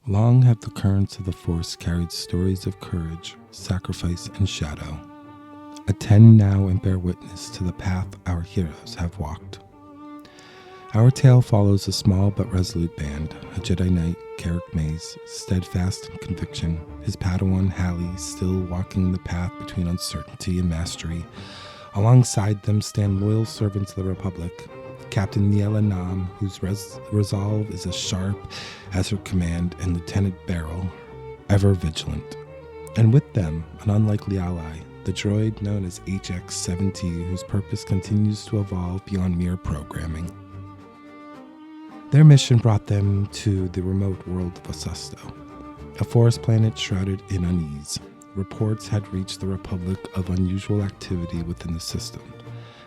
Long have the currents of the Force carried stories of courage, sacrifice, and shadow. Attend now and bear witness to the path our heroes have walked. Our tale follows a small but resolute band, a Jedi Knight Carek Mase, steadfast in conviction, his Padawan Hali still walking the path between uncertainty and mastery. Alongside them stand loyal servants of the Republic, Captain Ni-Ella Naam, whose resolve is as sharp as her command, and Lieutenant Beryl, ever vigilant. And with them, an unlikely ally, the droid known as HX-7T, whose purpose continues to evolve beyond mere programming. Their mission brought them to the remote world of Asusto, a forest planet shrouded in unease. Reports had reached the Republic of unusual activity within the system.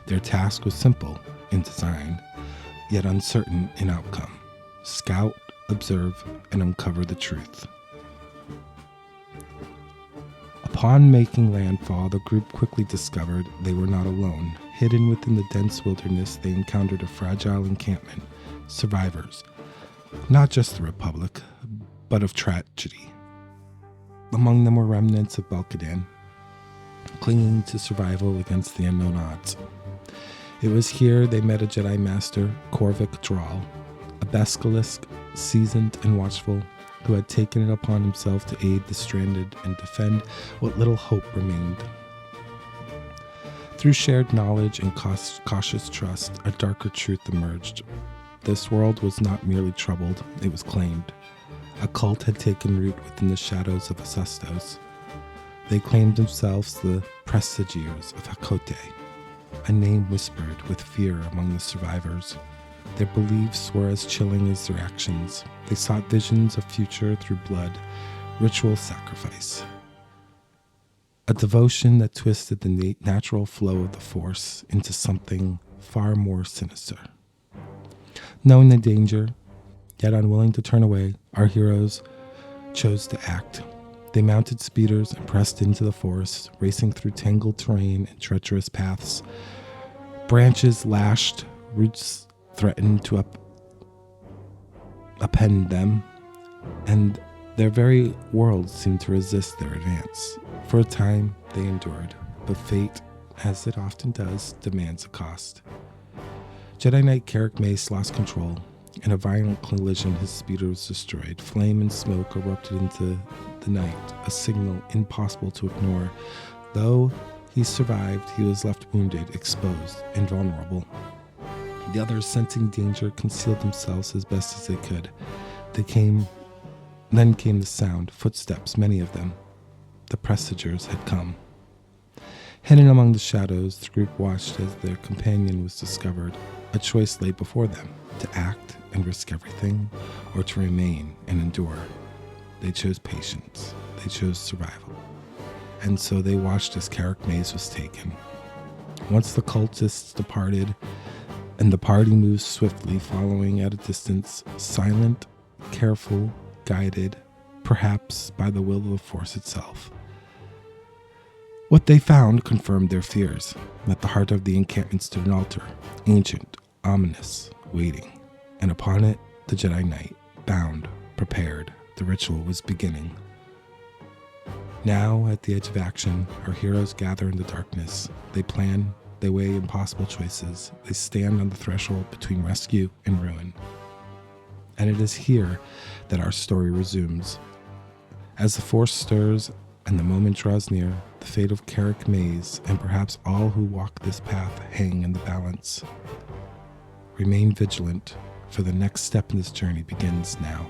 Their task was simple in design, yet uncertain in outcome. Scout, observe, and uncover the truth. Upon making landfall, the group quickly discovered they were not alone. Hidden within the dense wilderness, they encountered a fragile encampment. Survivors, not just the Republic, but of tragedy. Among them were remnants of Belkadan, clinging to survival against the unknown odds. It was here they met a Jedi Master, Corvic Dral, a basilisk, seasoned and watchful, who had taken it upon himself to aid the stranded and defend what little hope remained. Through shared knowledge and cautious trust, a darker truth emerged. This world was not merely troubled, it was claimed. A cult had taken root within the shadows of Asustos. They claimed themselves the Presagers of Hakotei, a name whispered with fear among the survivors. Their beliefs were as chilling as their actions. They sought visions of future through blood, ritual sacrifice. A devotion that twisted the natural flow of the Force into something far more sinister. Knowing the danger, yet unwilling to turn away, our heroes chose to act. They mounted speeders and pressed into the forest, racing through tangled terrain and treacherous paths. Branches lashed, roots threatened to upend them, and their very world seemed to resist their advance. For a time, they endured, but fate, as it often does, demands a cost. Jedi Knight Carek Mase lost control. In a violent collision, his speeder was destroyed. Flame and smoke erupted into the night, a signal impossible to ignore. Though he survived, he was left wounded, exposed, and vulnerable. The others, sensing danger, concealed themselves as best as they could. Then came the sound, footsteps, many of them. The Presagers had come. Hidden among the shadows, the group watched as their companion was discovered. A choice lay before them, to act and risk everything, or to remain and endure. They chose patience. They chose survival. And so they watched as Carek Mase was taken. Once the cultists departed, and the party moved swiftly, following at a distance, silent, careful, guided, perhaps by the will of the Force itself. What they found confirmed their fears. At the heart of the encampment stood an altar, ancient, ominous, waiting. And upon it, the Jedi Knight, bound, prepared. The ritual was beginning. Now, at the edge of action, our heroes gather in the darkness. They plan, they weigh impossible choices. They stand on the threshold between rescue and ruin. And it is here that our story resumes. As the Force stirs and the moment draws near, the fate of Carek Mase and perhaps all who walk this path hang in the balance. Remain vigilant, for the next step in this journey begins now.